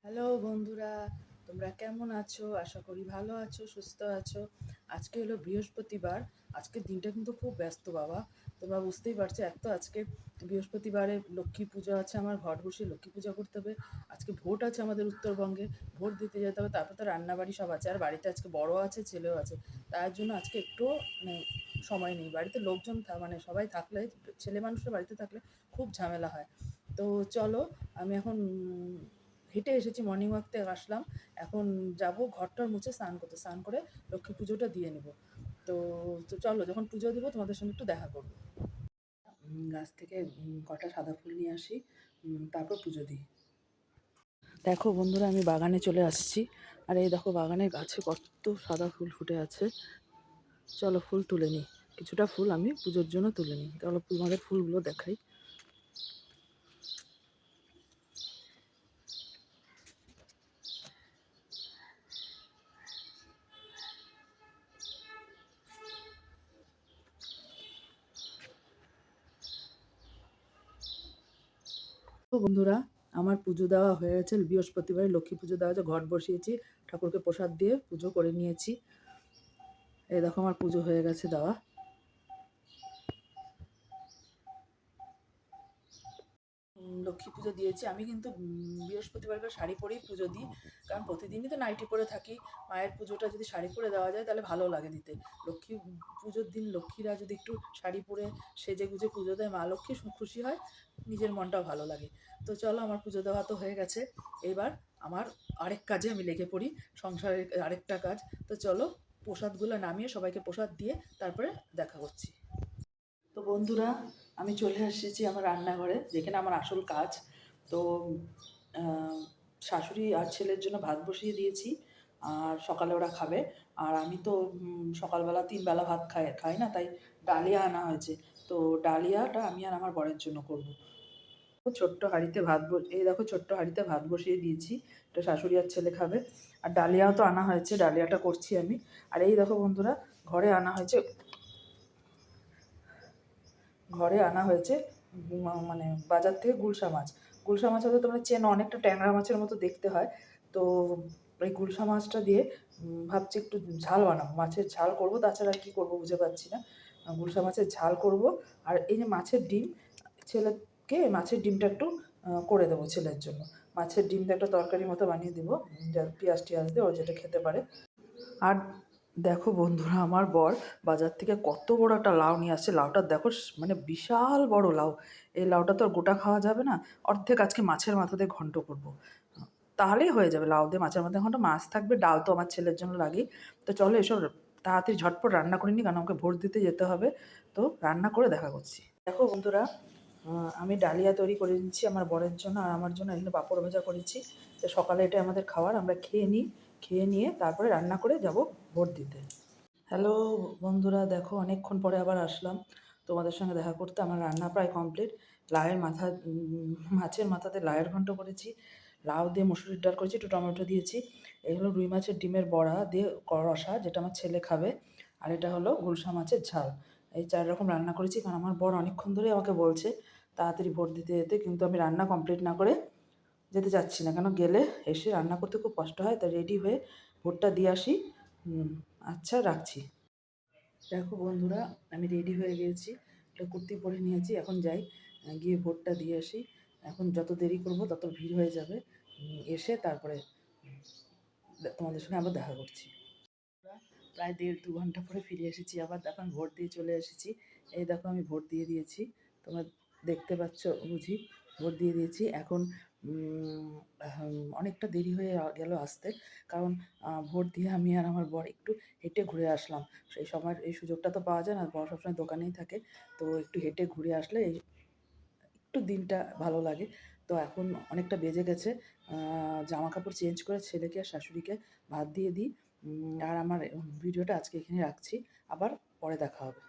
Hello বন্ধুরা, তোমরা কেমন আছো? আশা করি ভালো আছো, সুস্থ আছো। আজকে হলো বৃহস্পতিবার। আজকের দিনটা কিন্তু খুব ব্যস্ত বাবা। তোমরা বুঝতেই পারছো, এক তো আজকে বৃহস্পতিবারে লক্ষ্মী পুজো আছে, আমার ঘট বসিয়ে লক্ষ্মী পূজা করতে হবে। আজকে ভোট আছে আমাদের উত্তরবঙ্গে, ভোট দিতে যেতে হবে। তারপর তো রান্নাবাড়ি সব আছে, আর বাড়িতে আজকে বড় আছে, ছেলেও আছে। তার জন্য আজকে একটু মানে সময় নেই। বাড়িতে লোকজন মানে সবাই থাকলে, ছেলে মানুষরা বাড়িতে থাকলে খুব ঝামেলা হয়। তো চলো, আমি এখন হেঁটে এসেছি, মর্নিং ওয়াক থেকে আসলাম। এখন যাব ঘরটার মুছে স্নান করতে, স্নান করে লক্ষ্মী পুজোটা দিয়ে নেব। তো তো চলো, যখন পুজো দেবো তোমাদের সঙ্গে একটু দেখা করবো। গাছ থেকে কটা সাদা ফুল নিয়ে আসি, তারপর পুজো দিই। দেখো বন্ধুরা, আমি বাগানে চলে আসছি। আর এই দেখো, বাগানের গাছে কত সাদা ফুল ফুটে আছে। চলো ফুল তুলে নিই, কিছুটা ফুল আমি পুজোর জন্য তুলে নিই। চলো তোমাদের ফুলগুলো দেখাই। তো বন্ধুরা, আমার পুজো দেওয়া হয়ে গেছে। বৃহস্পতিবারে লক্ষ্মী পুজো দেওয়া হয়েছে, ঘট বসিয়েছি, ঠাকুরকে প্রসাদ দিয়ে পুজো করে নিয়েছি। এই দেখো, আমার পুজো হয়ে গেছে দেওয়া। লক্ষ্মী পুজো দিয়েছি আমি, কিন্তু বৃহস্পতিবার করে শাড়ি পরেই পুজো দিই। কারণ প্রতিদিনই তো নাইটি পরে থাকি। মায়ের পুজোটা যদি শাড়ি পরে দেওয়া যায় তাহলে ভালো লাগে দিতে। লক্ষ্মী পুজোর দিন লক্ষ্মীরা যদি একটু শাড়ি পরে সেজে গুজে পুজো দেয়, মা লক্ষ্মী খুশি হয়, নিজের মনটাও ভালো লাগে। তো চলো, আমার পুজো দেওয়া তো হয়ে গেছে। এবার আমার আরেক কাজে আমি লেগে পড়ি, সংসারের আরেকটা কাজ। তো চলো, প্রসাদগুলো নামিয়ে সবাইকে প্রসাদ দিয়ে তারপরে দেখা করছি। তো বন্ধুরা, আমি চলে এসেছি আমার রান্নাঘরে, যেখানে আমার আসল কাজ। তো আহ, শাশুড়ি আর ছেলের জন্য ভাত বসিয়ে দিয়েছি, আর সকালে ওরা খাবে। আর আমি তো সকালবেলা 3 বেলা ভাত খাই না, তাই ডালিয়া আনা হয়েছে। তো ডালিয়াটা আমি আর আমার বরের জন্য করব। ছোট্ট হাঁড়িতে এই দেখো, ছোট্ট হাঁড়িতে ভাত বসিয়ে দিয়েছি। এটা শাশুড়ি আর ছেলে খাবে। আর ডালিয়াও তো আনা হয়েছে, ডালিয়াটা করছি আমি। আর এই দেখো বন্ধুরা, ঘরে আনা হয়েছে ঘরে আনা হয়েছে মানে বাজার থেকে গুলশা মাছ। গুলশা মাছ হয়তো তোমরা চেনো, অনেকটা ট্যাংরা মাছের মতো দেখতে হয়। তো এই গুলশা মাছটা দিয়ে ভাবছি একটু ঝাল বানাবো, মাছের ঝাল করব। তাছাড়া আর কী করবো বুঝে পাচ্ছি না। গুলশা মাছের ঝাল করব। আর এই যে মাছের ডিম, ছেলেকে মাছের ডিমটা একটু করে দেবো ছেলের জন্য। মাছের ডিমটা একটা তরকারি মতো বানিয়ে দেবো, যা পেঁয়াজ টিয়াজ দিয়ে ও যেটা খেতে পারে। আর দেখো বন্ধুরা, আমার বর বাজার থেকে কত বড় একটা লাউ নিয়ে আসছে। লাউটা দেখো, মানে বিশাল বড় লাউ। এই লাউটা তো আর গোটা খাওয়া যাবে না, অর্ধেক আজকে মাছের মাথা দিয়ে ঘন্ট করবো, তাহলেই হয়ে যাবে। লাউ দিয়ে মাছের মাথা ঘন্ট, মাছ থাকবে, ডাল তো আমার ছেলের জন্য লাগেই। তো চলো এসব তাড়াতাড়ি ঝটপট রান্না করে নিই, কারণ আমাকে ভোট দিতে যেতে হবে। তো রান্না করে দেখা করছি। দেখো বন্ধুরা, আমি ডালিয়া তৈরি করে নিচ্ছি আমার বরের জন্য আর আমার জন্য। এখানে পাঁপড় ভাজা করেছি। তো সকালে এটা আমাদের খাবার, আমরা খেয়ে নিই। খেয়ে নিয়ে তারপরে রান্না করে যাব ভোট দিতে। হ্যালো বন্ধুরা, দেখো অনেকক্ষণ পরে আবার আসলাম তোমাদের সঙ্গে দেখা করতে। আমার রান্না প্রায় কমপ্লিট। লাউয়ের মাথা মাছের মাথাতে লাউয়ের ঘন্ট করেছি, লাউ দিয়ে মুসুরির ডাল করেছি, একটু টমেটো দিয়েছি। এই হলো রুই মাছের ডিমের বড়া দিয়ে রসা, যেটা আমার ছেলে খাবে। আর এটা হলো গুলশা মাছের ঝাল। এই 4 রকম রান্না করেছি, কারণ আমার বর অনেকক্ষণ ধরেই আমাকে বলছে তাড়াতাড়ি ভোট দিতে যেতে, কিন্তু আমি রান্না কমপ্লিট না করে যেতে চাচ্ছি না। কেন গেলে এসে রান্না করতে খুব কষ্ট হয়, তাই রেডি হয়ে ভোটটা দিয়ে আসি। আচ্ছা, রাখছি। দেখো বন্ধুরা, আমি রেডি হয়ে গিয়েছি, একটা কুর্তি পরে নিয়েছি। এখন যাই, গিয়ে ভোটটা দিয়ে আসি। এখন যত দেরি করব তত ভিড় হয়ে যাবে। এসে তারপরে তোমাদের সঙ্গে আবার দেখা করছি। প্রায় 1.5-2 ঘন্টা পরে ফিরে এসেছি আবার। দেখো, আমি ভোট দিয়ে চলে এসেছি। এই দেখো, আমি ভোট দিয়ে দিয়েছি, তোমরা দেখতে পাচ্ছ বুঝি। ভোট দিয়ে দিয়েছি। এখন অনেকটা দেরি হয়ে গেল আসতে, কারণ ভোট দিয়ে আমি আর আমার বর একটু হেঁটে ঘুরে আসলাম। সেই সময় এই সুযোগটা তো পাওয়া যায় না, বর সবসময় দোকানেই থাকে। তো একটু হেঁটে ঘুরে আসলে একটু দিনটা ভালো লাগে। তো এখন অনেকটা বেজে গেছে। জামা কাপড় চেঞ্জ করে ছেলেকে আর শাশুড়িকে ভাত দিয়ে দিই। আর আমার ভিডিওটা আজকে এখানে রাখছি, আবার পরে দেখা হবে।